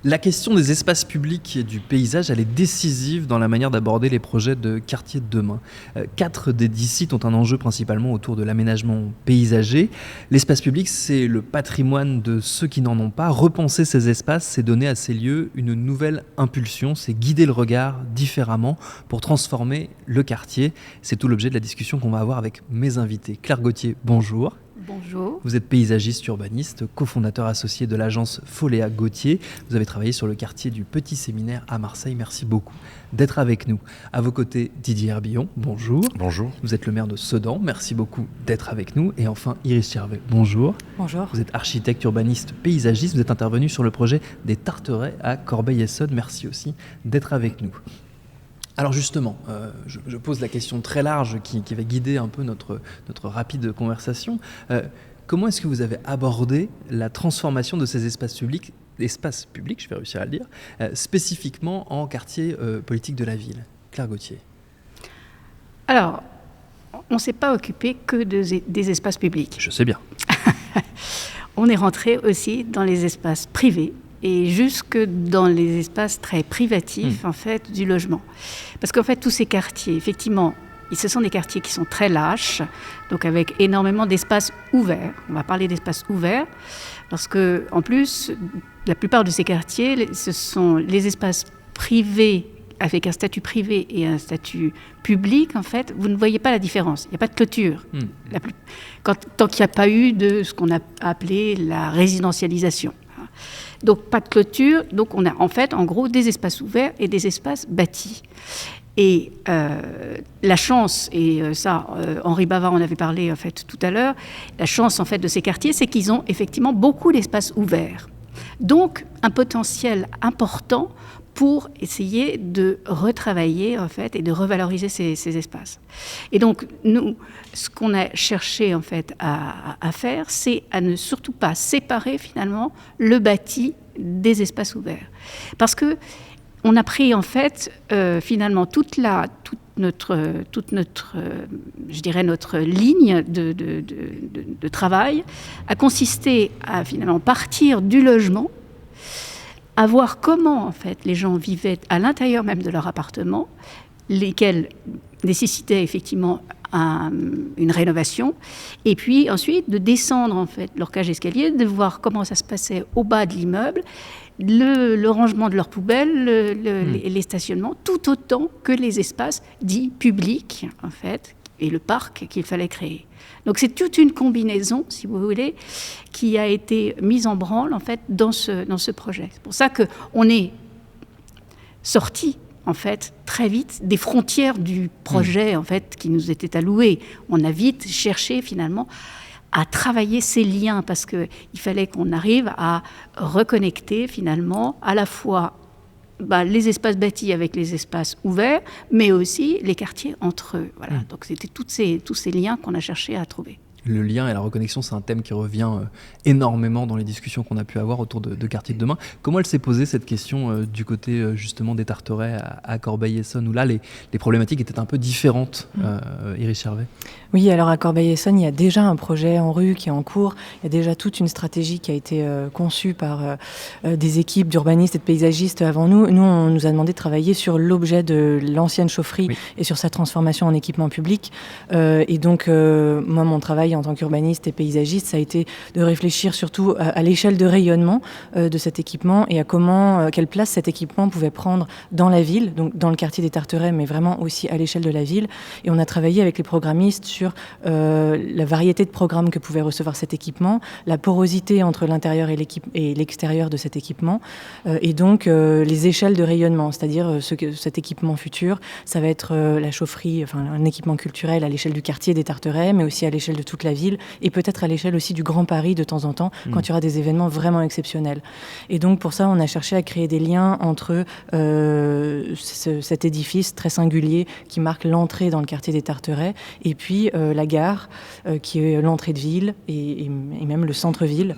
La question des espaces publics et du paysage, elle est décisive dans la manière d'aborder les projets de quartier de demain. 4 des 10 sites ont un enjeu principalement autour de l'aménagement paysager. L'espace public, c'est le patrimoine de ceux qui n'en ont pas. Repenser ces espaces, c'est donner à ces lieux une nouvelle impulsion, c'est guider le regard différemment pour transformer le quartier. C'est tout l'objet de la discussion qu'on va avoir avec mes invités. Claire Gauthier, bonjour. Bonjour. Vous êtes paysagiste urbaniste, cofondateur associé de l'agence Foléa Gauthier. Vous avez travaillé sur le quartier du Petit Séminaire à Marseille. Merci beaucoup d'être avec nous. À vos côtés, Didier Herbillon, bonjour. Bonjour. Vous êtes le maire de Sedan. Merci beaucoup d'être avec nous. Et enfin, Iris Chervet, bonjour. Bonjour. Vous êtes architecte urbaniste paysagiste. Vous êtes intervenu sur le projet des Tarterets à Corbeil-Essonnes. Merci aussi d'être avec nous. Alors justement, je pose la question très large qui va guider un peu notre rapide conversation. Comment est-ce que vous avez abordé la transformation de ces espaces publics, je vais réussir à le dire, spécifiquement en quartier politique de la ville? Claire Gauthier. Alors, on ne s'est pas occupé que des espaces publics. Je sais bien. On est rentré aussi dans les espaces privés et jusque dans les espaces très privatifs en fait, du logement. Parce qu'en fait, tous ces quartiers, effectivement, ce sont des quartiers qui sont très lâches, donc avec énormément d'espaces ouverts. On va parler d'espaces ouverts, parce que en plus, la plupart de ces quartiers, ce sont les espaces privés avec un statut privé et un statut public, en fait, vous ne voyez pas la différence. Il n'y a pas de clôture. Tant qu'il n'y a pas eu de ce qu'on a appelé la résidentialisation. Donc, pas de clôture. Donc, on a en fait, en gros, des espaces ouverts et des espaces bâtis. Et la chance, et ça, Henri Bavard en avait parlé en fait tout à l'heure, la chance en fait de ces quartiers, c'est qu'ils ont effectivement beaucoup d'espaces ouverts. Donc, un potentiel important pour essayer de retravailler en fait et de revaloriser ces espaces. Et donc nous, ce qu'on a cherché en fait à faire, c'est à ne surtout pas séparer finalement le bâti des espaces ouverts, parce que on a pris en fait finalement toute notre je dirais notre ligne de travail a consisté à finalement partir du logement, à voir comment en fait les gens vivaient à l'intérieur même de leur appartement, lesquels nécessitaient effectivement une rénovation, et puis ensuite de descendre en fait leur cage d'escalier, de voir comment ça se passait au bas de l'immeuble, le rangement de leurs poubelles, les stationnements, tout autant que les espaces dits publics en fait, et le parc qu'il fallait créer. Donc c'est toute une combinaison, si vous voulez, qui a été mise en branle en fait dans ce projet. C'est pour ça qu'on est sorti en fait très vite des frontières du projet en fait qui nous était alloué. On a vite cherché finalement à travailler ces liens, parce qu'il fallait qu'on arrive à reconnecter finalement à la fois les espaces bâtis avec les espaces ouverts, mais aussi les quartiers entre eux. Voilà. Donc c'était tous ces liens qu'on a cherché à trouver. Le lien et la reconnexion, c'est un thème qui revient énormément dans les discussions qu'on a pu avoir autour de Quartier de demain. Comment elle s'est posée cette question du côté justement des Tarterets à Corbeil-Essonnes, où là les problématiques étaient un peu différentes, Iris Chervet? Oui, alors à Corbeil-Essonnes, il y a déjà un projet en rue qui est en cours. Il y a déjà toute une stratégie qui a été conçue par des équipes d'urbanistes et de paysagistes avant nous. Nous, on nous a demandé de travailler sur l'objet de l'ancienne chaufferie et sur sa transformation en équipement public. Et donc, moi, mon travail en tant qu'urbaniste et paysagiste, ça a été de réfléchir surtout à l'échelle de rayonnement de cet équipement et à quelle place cet équipement pouvait prendre dans la ville, donc dans le quartier des Tarterets, mais vraiment aussi à l'échelle de la ville. Et on a travaillé avec les programmistes sur la variété de programmes que pouvait recevoir cet équipement, la porosité entre l'intérieur et l'extérieur de cet équipement, et donc les échelles de rayonnement, c'est-à-dire cet équipement futur, ça va être la chaufferie, enfin un équipement culturel à l'échelle du quartier des Tarterets, mais aussi à l'échelle de toute la ville, et peut-être à l'échelle aussi du Grand Paris de temps en temps, quand il y aura des événements vraiment exceptionnels. Et donc pour ça, on a cherché à créer des liens entre cet édifice très singulier qui marque l'entrée dans le quartier des Tarterets, et puis la gare, qui est l'entrée de ville, et même le centre-ville,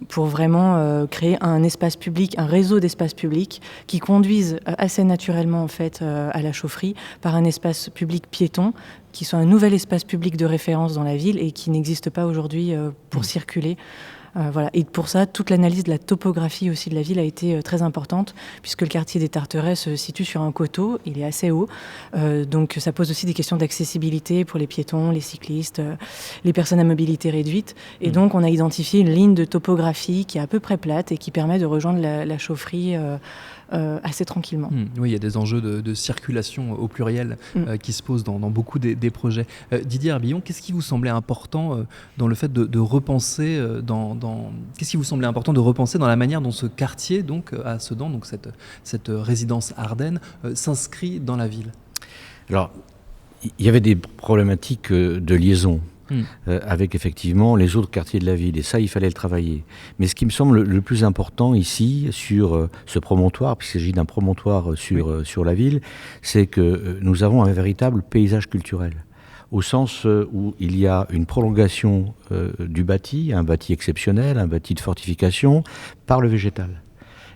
pour vraiment créer un espace public, un réseau d'espaces publics qui conduisent assez naturellement en fait à la chaufferie par un espace public piéton qui soit un nouvel espace public de référence dans la ville et qui n'existe pas aujourd'hui pour circuler. Voilà. Et pour ça, toute l'analyse de la topographie aussi de la ville a été très importante, puisque le quartier des Tarterets se situe sur un coteau, il est assez haut, donc ça pose aussi des questions d'accessibilité pour les piétons, les cyclistes, les personnes à mobilité réduite. Et donc on a identifié une ligne de topographie qui est à peu près plate et qui permet de rejoindre la chaufferie assez tranquillement. Oui, il y a des enjeux de circulation au pluriel qui se posent dans beaucoup des projets. Didier Herbillon, qu'est-ce qui vous semblait important dans le fait de repenser qu'est-ce qui vous semblait important de repenser dans la manière dont ce quartier, donc à Sedan, donc cette résidence Ardennes, s'inscrit dans la ville? Alors, il y avait des problématiques de liaison. Avec effectivement les autres quartiers de la ville, et ça il fallait le travailler. Mais ce qui me semble le plus important ici sur ce promontoire, puisqu'il s'agit d'un promontoire sur la ville, c'est que nous avons un véritable paysage culturel, au sens où il y a une prolongation du bâti, un bâti exceptionnel, un bâti de fortification, par le végétal.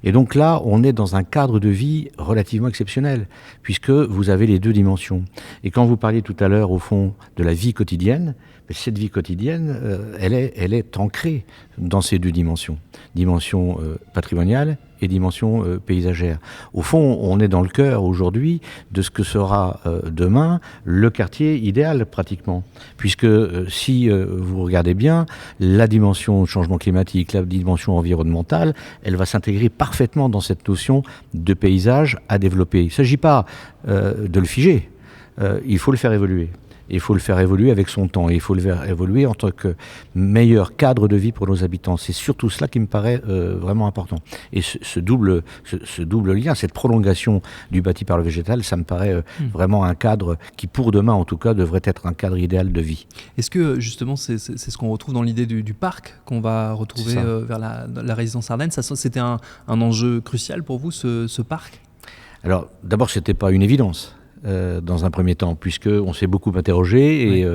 Et donc là, on est dans un cadre de vie relativement exceptionnel, puisque vous avez les deux dimensions. Et quand vous parliez tout à l'heure, au fond, de la vie quotidienne, cette vie quotidienne, elle est ancrée dans ces deux dimensions. Dimension patrimoniale et dimension paysagère. Au fond, on est dans le cœur aujourd'hui de ce que sera demain le quartier idéal pratiquement. Puisque si vous regardez bien, la dimension changement climatique, la dimension environnementale, elle va s'intégrer parfaitement dans cette notion de paysage à développer. Il ne s'agit pas de le figer, il faut le faire évoluer. Il faut le faire évoluer avec son temps, et il faut le faire évoluer en tant que meilleur cadre de vie pour nos habitants. C'est surtout cela qui me paraît vraiment important. Et ce double lien, cette prolongation du bâti par le végétal, ça me paraît vraiment un cadre qui, pour demain en tout cas, devrait être un cadre idéal de vie. Est-ce que justement c'est ce qu'on retrouve dans l'idée du parc qu'on va retrouver vers la résidence Ardennes? C'était un enjeu crucial pour vous, ce parc? Alors d'abord, c'était pas une évidence. Dans un premier temps, puisqu'on s'est beaucoup interrogé et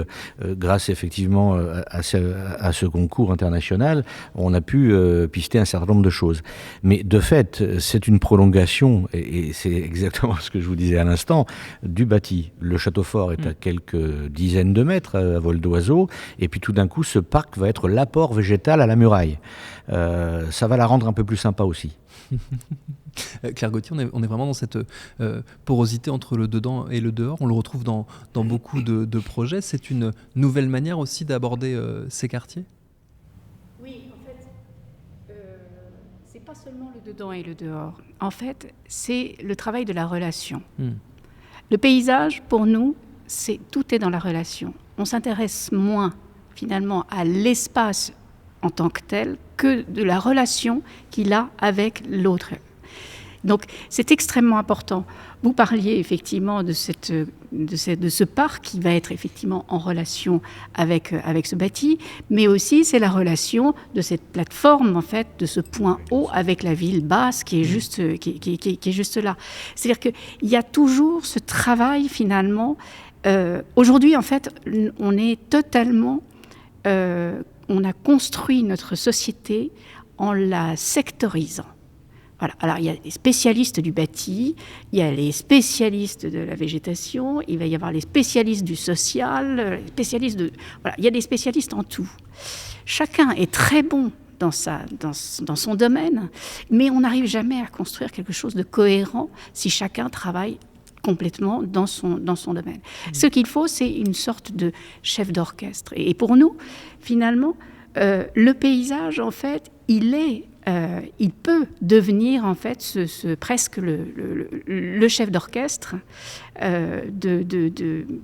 grâce effectivement à ce concours international, on a pu pister un certain nombre de choses. Mais de fait, c'est une prolongation, et c'est exactement ce que je vous disais à l'instant, du bâti. Le château fort est à quelques dizaines de mètres à vol d'oiseau, et puis tout d'un coup, ce parc va être l'apport végétal à la muraille. Ça va la rendre un peu plus sympa aussi. Claire Gauthier, on est vraiment dans cette porosité entre le dedans et le dehors. On le retrouve dans beaucoup de projets. C'est une nouvelle manière aussi d'aborder ces quartiers? Oui, en fait, c'est pas seulement le dedans et le dehors. En fait, c'est le travail de la relation. Le paysage, pour nous, tout est dans la relation. On s'intéresse moins, finalement, à l'espace en tant que tel que de la relation qu'il a avec l'autre. Donc c'est extrêmement important. Vous parliez effectivement de ce parc qui va être effectivement en relation avec ce bâti, mais aussi c'est la relation de cette plateforme, en fait, de ce point haut avec la ville basse qui est juste là. C'est-à-dire qu'il y a toujours ce travail finalement. Aujourd'hui, en fait, on est totalement... on a construit notre société en la sectorisant. Voilà. Alors, il y a les spécialistes du bâti, il y a les spécialistes de la végétation, il va y avoir les spécialistes du social, les spécialistes de... Voilà, il y a des spécialistes en tout. Chacun est très bon dans son domaine, mais on n'arrive jamais à construire quelque chose de cohérent si chacun travaille complètement dans son domaine. Ce qu'il faut, c'est une sorte de chef d'orchestre. Et pour nous, finalement, le paysage, en fait, il peut devenir en fait presque le chef d'orchestre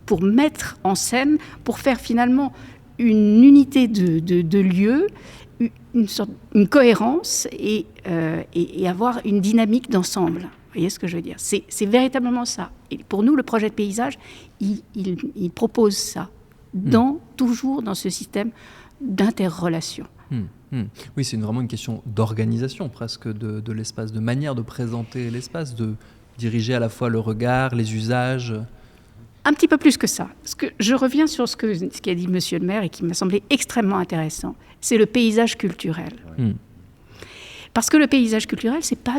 pour mettre en scène, pour faire finalement une unité de lieu, une cohérence et avoir une dynamique d'ensemble. Vous voyez ce que je veux dire? C'est véritablement ça. Et pour nous, le projet de paysage, il propose ça, toujours dans ce système d'interrelation. Oui, c'est vraiment une question d'organisation presque de l'espace, de manière de présenter l'espace, de diriger à la fois le regard, les usages. Un petit peu plus que ça. Parce que je reviens sur ce qu'a dit Monsieur le maire et qui m'a semblé extrêmement intéressant. C'est le paysage culturel. Parce que le paysage culturel, c'est pas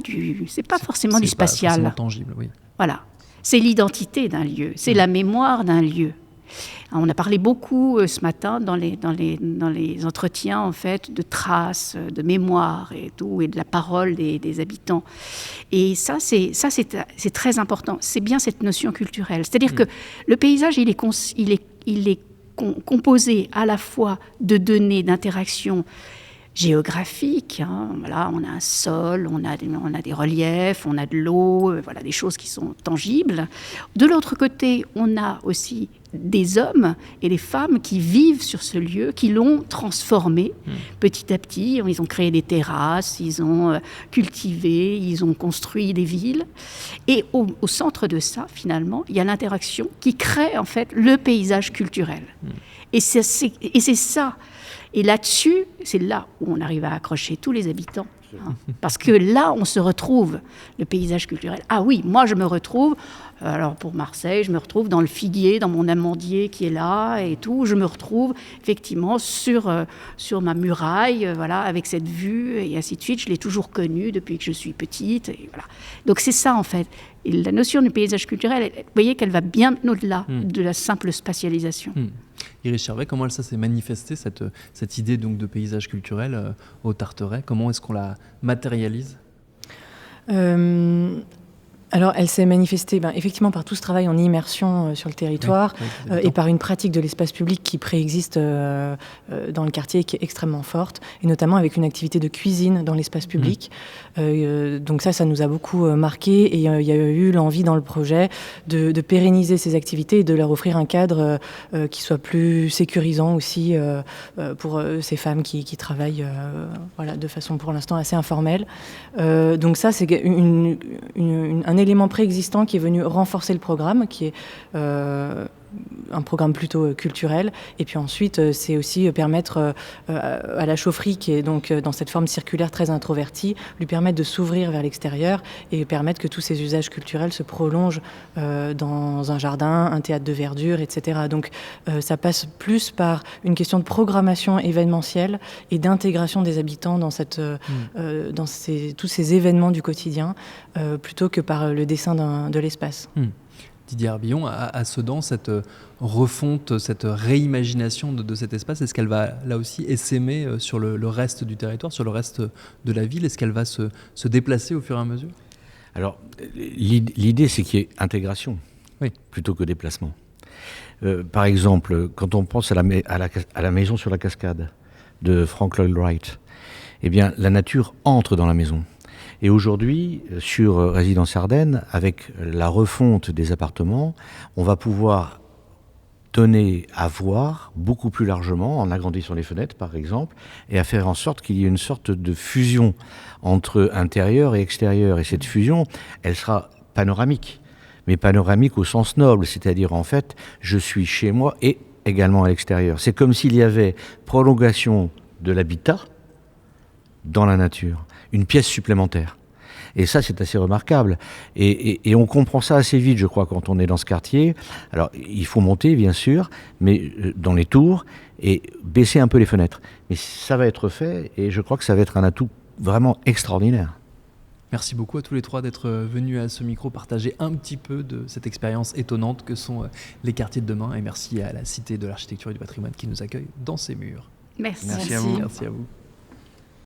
forcément du spatial. C'est pas forcément tangible, oui. Voilà. C'est l'identité d'un lieu, c'est la mémoire d'un lieu. On a parlé beaucoup ce matin dans les entretiens en fait de traces, de mémoire et tout, et de la parole des habitants. Et ça c'est très important. C'est bien cette notion culturelle. C'est-à-dire que le paysage, il est composé à la fois de données d'interaction géographique, voilà, on a un sol, on a des reliefs, on a de l'eau, voilà, des choses qui sont tangibles. De l'autre côté, on a aussi des hommes et des femmes qui vivent sur ce lieu, qui l'ont transformé petit à petit. Ils ont créé des terrasses, ils ont cultivé, ils ont construit des villes. Et au centre de ça, finalement, il y a l'interaction qui crée en fait le paysage culturel. Et c'est ça. Et là-dessus, c'est là où on arrive à accrocher tous les habitants. Parce que là, on se retrouve, le paysage culturel. Ah oui, moi, je me retrouve, alors pour Marseille, je me retrouve dans le figuier, dans mon amandier qui est là et tout. Je me retrouve effectivement sur ma muraille, voilà, avec cette vue et ainsi de suite. Je l'ai toujours connue depuis que je suis petite. Et voilà. Donc c'est ça, en fait. Et la notion du paysage culturel, vous voyez qu'elle va bien au-delà de la simple spatialisation. Iris Chervet, comment ça s'est manifesté, cette idée donc, de paysage culturel au Tarteret? Comment est-ce qu'on la matérialise? Alors, elle s'est manifestée effectivement par tout ce travail en immersion sur le territoire et par une pratique de l'espace public qui préexiste dans le quartier et qui est extrêmement forte, et notamment avec une activité de cuisine dans l'espace public. Donc ça nous a beaucoup marqué, et il y a eu l'envie dans le projet de pérenniser ces activités et de leur offrir un cadre qui soit plus sécurisant aussi pour ces femmes qui travaillent voilà, de façon pour l'instant assez informelle. Donc ça, c'est un élément préexistant qui est venu renforcer le programme, qui est un programme plutôt culturel. Et puis ensuite, c'est aussi permettre à la chaufferie, qui est donc dans cette forme circulaire très introvertie, lui permettre de s'ouvrir vers l'extérieur et permettre que tous ces usages culturels se prolongent dans un jardin, un théâtre de verdure, etc. Donc ça passe plus par une question de programmation événementielle et d'intégration des habitants dans tous ces événements du quotidien, plutôt que par le dessin de l'espace. Didier Arbillon, à Sedan, cette refonte, cette réimagination de cet espace, est-ce qu'elle va là aussi essaimer sur le reste du territoire, sur le reste de la ville? Est-ce qu'elle va se déplacer au fur et à mesure? Alors, l'idée, c'est qu'il y ait intégration plutôt que déplacement. Par exemple, quand on pense à la maison sur la cascade de Frank Lloyd Wright, eh bien, la nature entre dans la maison. Et aujourd'hui, sur Résidence Ardennes, avec la refonte des appartements, on va pouvoir donner à voir beaucoup plus largement, en agrandissant les fenêtres par exemple, et à faire en sorte qu'il y ait une sorte de fusion entre intérieur et extérieur. Et cette fusion, elle sera panoramique, mais panoramique au sens noble, c'est-à-dire en fait, je suis chez moi et également à l'extérieur. C'est comme s'il y avait prolongation de l'habitat dans la nature, une pièce supplémentaire. Et ça, c'est assez remarquable. Et on comprend ça assez vite, je crois, quand on est dans ce quartier. Alors, il faut monter, bien sûr, mais dans les tours, et baisser un peu les fenêtres. Mais ça va être fait, et je crois que ça va être un atout vraiment extraordinaire. Merci beaucoup à tous les trois d'être venus à ce micro partager un petit peu de cette expérience étonnante que sont les quartiers de demain. Et merci à la Cité de l'Architecture et du Patrimoine qui nous accueille dans ses murs. Merci. Merci à vous. Merci à vous.